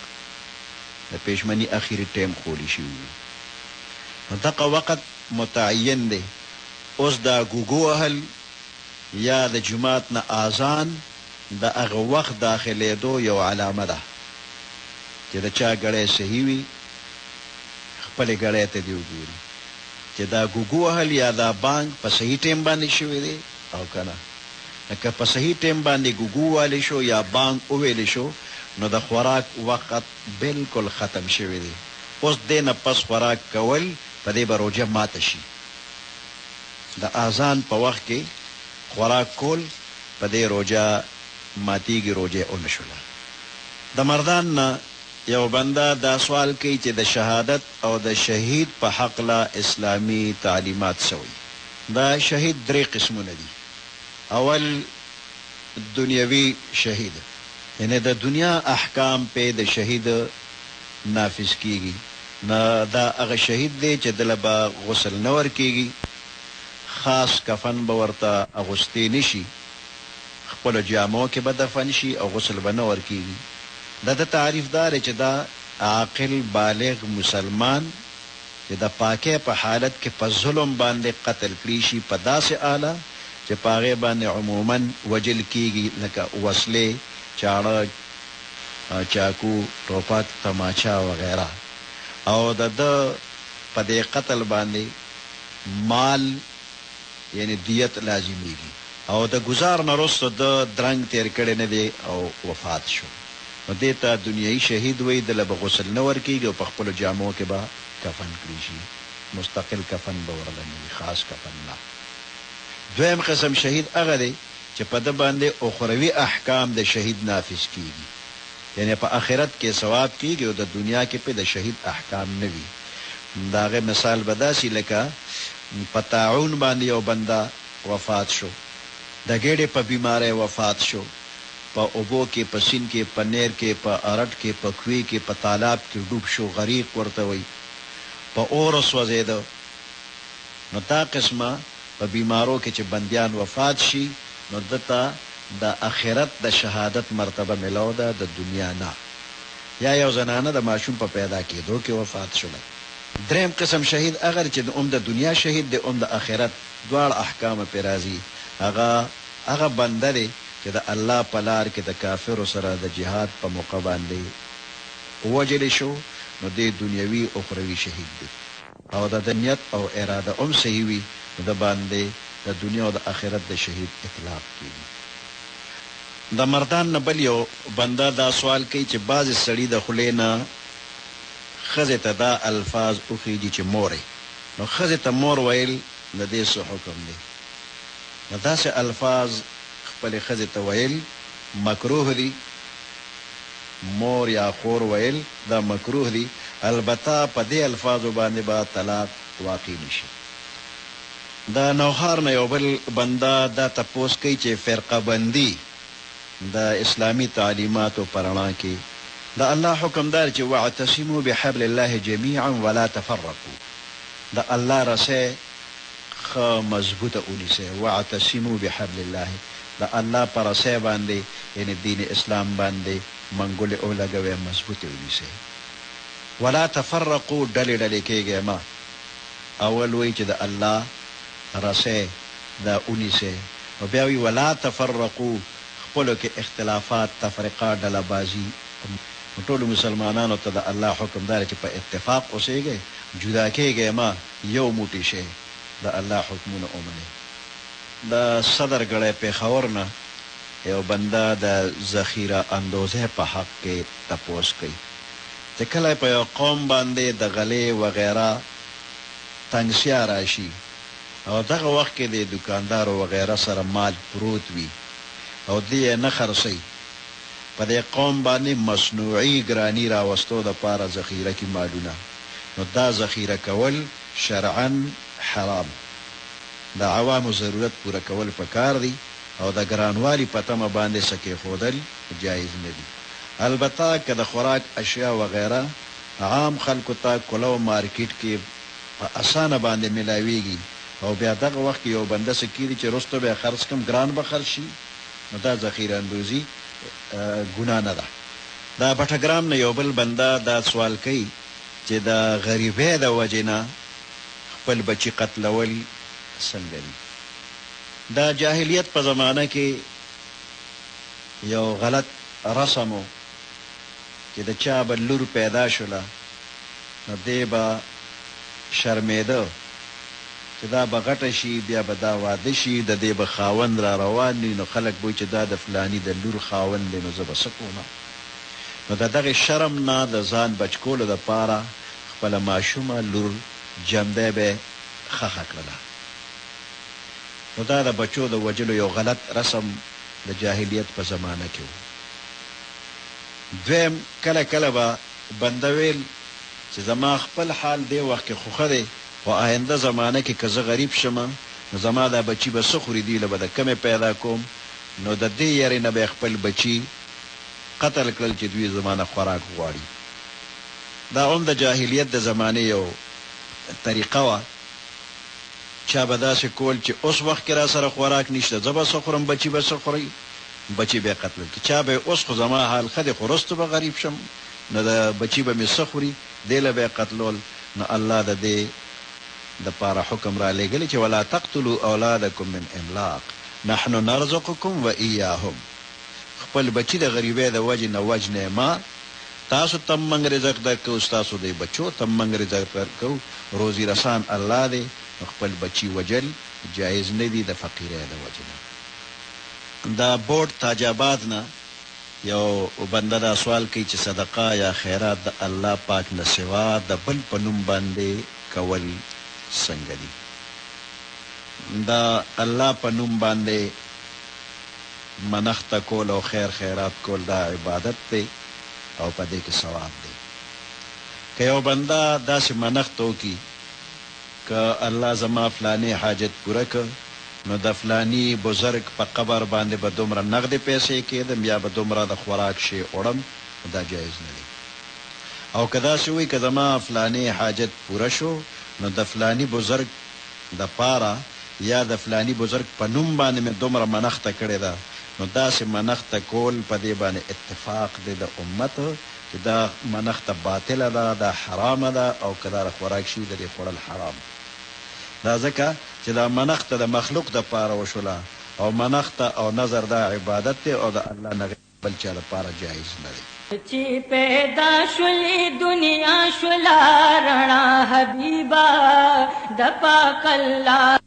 د پېشمني اخري ټیم خولی شوي وي. نو دغه وقت متعین دی. اوس دا ګوګو وهل یا د جومات نه اذان د هغه وخت داخلېدو یو علامه ده چې د چا ګړی صحیح وي، خپلې ګړی ته دې وګوري چې دا ګوګو وهل یا دا بانګ په صحیح ټیم باندې شوی دی او که نه. که په صحیح ټیم باندې ګوګو والی شو یا بانګ وویلی شو، نو د خوراک وخت بالکل ختم شوی دی. اوس دې نه پس خوراک کول په دې به روجه ماته شي. د اذان په وخت کې خوراک کول په دې روجه ماتیږي، روجه ونه شوله. د مردان نه یو بنده دا سوال کوي چې د شهادت او د شهید په حقله اسلامي تعلیمات سوی. دا شهید 3 قسمونه دي. اول دنیوي شهید، یعنی د دنیا احکام په د شهید نافذ کیږي. نه دا هغه شهید دی چې دله به غسل نه ورکیږي، خاص کفن به ورته اغوستی نشي، خپلو جامو کې به دفن شي او غسل به نه ورکېږي. د تعریف دار چې دا عاقل بالغ مسلمان چې د پاکۍ په حالت کې په ظلم باندې قتل کړي شي په داسې آله چې په هغې باندې عموما وجل کېږي لکه وسلې، چاړه، چاکو، ټوپک، تماچا وغیره، او د ده په دې قتل باندې مال یعنی دیت لازمیږي، او د گزار نه وروسته د درنګ تیر کړی نه دی او وفات شو، نو دې ته دنیایي شهید وایي. دله به غسل نه ورکېږي او په خپلو جامو کې به کفن کړي شي، مستقل کفن به ورله نه وي، خاص کفن نه. دویم قسم شهید هغه دی چې په ده باندې اخروي احکام د شهید نافذ کېږي، یعنی په آخرت کې ثواب کېږي او د دنیا کې پې د شهید احکام نه وي. د هغې مثال به داسې لکه په طاعون باندې یو بنده وفات شو، د ګېډې په بیماری وفات شو، په اوبو کې، په سیند کې، په نیر کې، په ارټ کې، په کوی کې، په تالاب کې ډوب شو، غریق ورته وایي، په اور سوځېده. نو دا قسمه په بیمارو کې چې بندیان وفات شي نو دته د آخرت د شهادت مرتبه ملو ده، د دنیا نه. یا یو زنانه د ماشوم په پیدا کېدو کې وفات شوله. دریم قسم شهید هغه چې د دنیا شهید دی، د آخرت دواړه احکام پې راځي. هغه بنده دی چې د الله په لار کې د کافرو سره د جهاد په موقع باندې ووجلی شو، نو دی دنیوي اخروي شهید دی، او د نیت او اراده هم صحیح وي، نو د باندې د دنیا او د آخرت د شهید اطلاق کېږي. د مردان نه بل یو بنده دا سوال کوي چې بعضې سړي د خولې نه ښځې ته دا الفاظ وخیږي چې مورې، نو ښځې ته مور ویل د دې څه حکم دی؟ نو داسې الفاظ خپلې ښځې ته ویل مکروه دي. مور یا خور ویل دا مکروه دي، البته په دې الفاظو باندې به طلاق واقع نشي. د نوښار نه یو بل بنده دا تپوس کوي چې فرقه بندي د اسلامي تعلیماتو په رڼا کې د الله حکم دار چې واعتصموا بحبل الله جمیعا ولا تفرقوا، د الله رسۍ ښه مضبوطه ونیسئ. واعتصموا بحبل الله، د الله په رسۍ باندې یعنې دین اسلام باندې منګولې ولګوئ، مضبوطې ونیسئ. ولا تفرقوا، ډلې ډلې کېږئ ما. اول وایي چې د الله رسۍ دا ونیسئ، او بیا وایي ولا تفرقوا، خپلو کې اختلافات، تفرقه، ډله بازي. ټولو مسلمانانو ته د الله حکم دار چې په اتفاق اوسېږئ، جدا کېږئ ما، یو موټی شئ، د الله حکمونه ومنئ. د صدر ګړی پېښور نه یو بنده د ذخیره اندوزۍ په حق کې تپوس کوي چې کله په یو قوم باندې د غلې وغیره تنګسیا راشي او دغه وخت کې د دکاندارو وغیره سره مال پروت وي او دی یې نه خرڅوي، په دې قوم باندې مصنوعي ګراني راوستو دپاره ذخیره کې مالونه، نو دا ذخیره کول شرعا حرام. د عوامو ضرورت پوره کول پکار دی او د ګرانوالي په تمه باندې څه کېښودل جایز نه دي. البته که د خوراک اشیا وغیره عام خلکو ته کلو مارکیټ کې په اسانه باندې ملاویږي او بیا دغه وخت کې یو بنده څه کېږي چې وروسته به یې خرڅ کړم ګران به خرڅ شي، نو دا ذخیره اندوزي ګناه نه ده. دا بټګرام نه یو بل بنده دا سوال کوي چې د غریبۍ د وجې نه خپل بچي قتلول څنګه دي؟ دا جاهلیت په زمانه کې یو غلط رسم و چې د چا به لور پیدا شوله نو دی به شرمېده چې دا به غټه شي، بیا به دا واده شي، د دې به خاوند را روان وي، نو خلک به چې دا د فلاني د لور خاوند دی، نو زه به څه کومه؟ نو د دغې شرم نه د ځان بچ کولو دپاره خپله ماشومه لور جمدی به یې ښخه کړله. نو دا د بچو د وجلو یو غلط رسم د جاهلیت په زمانه کې و. دویم کله کله به بنده ویل چې زما خپل حال دی وخت کې خوښه دی، خو آینده زمانه کې که زه غریب شمه نو زما دا بچي به څه خوري، دی له به د کمې پیدا کوم، نو د دې یارې نه به خپل بچي قتل کړل چې دوی زما نه خوراک غواړي. دا هم د جاهلیت د زمانې یو طریقه وه. چا به داسې کول چې اوس وخت کې را سره خوراک نشته، زه به څه خورم، بچي به څه خوري، بچی به قتل کی چا به اوس خو زما حال خدای خو رستو به غریب شم نو د بچی به می سخوري دیله به قتلول نو الله د دې د پاره حکم را لګلی چې ولا تقتلوا اولادکم من املاق نحن نرزقکم و ایاهم خپل بچی د غریبۍ د وجې نه وجنې ما تاسو تم منګ رزق درکو تاسو د بچو تم منګ رزق درکو روزي رسان الله دی خپل بچی وجل جایز نه دی د فقیرۍ د وجې نه دا بورډ تاج آباد نه یو بنده دا سوال کوي چې صدقه یا خیرات د الله پاک نه سوا د بل په نوم باندې کول څنګه دي دا الله په نوم باندې منښت کول او خیرات کول دا عبادت دی او په دې کې ثواب دی که یو بنده داسې منښت وکړي که الله زما فلاني حاجت پوره کړ نو د فلانی بزرگ په قبر باندې به دومره نغدې پیسې کېدم یا به دومره د خوراک شی وړم دا جایز نه دی او که داسې وایي که زما فلانی حاجت پوره شو نو د فلانی بزرگ د پاره یا د فلانی بزرگ په نوم باندې مې دومره منښته کړې ده نو داسې منښته کول په دې باندې اتفاق دی د امت چې دا منښته باطله ده دا حرامه ده او که دا د خوراک شي د دې خوړل حرام دا ځکه چې دا منښته د مخلوق د پاره وشوله او منښته او نظر دا عبادت دی او د الله نه بل چا لپاره جایز نه دی چې پیدا شولې دنیا شولا رڼا حبیبا د پاک الله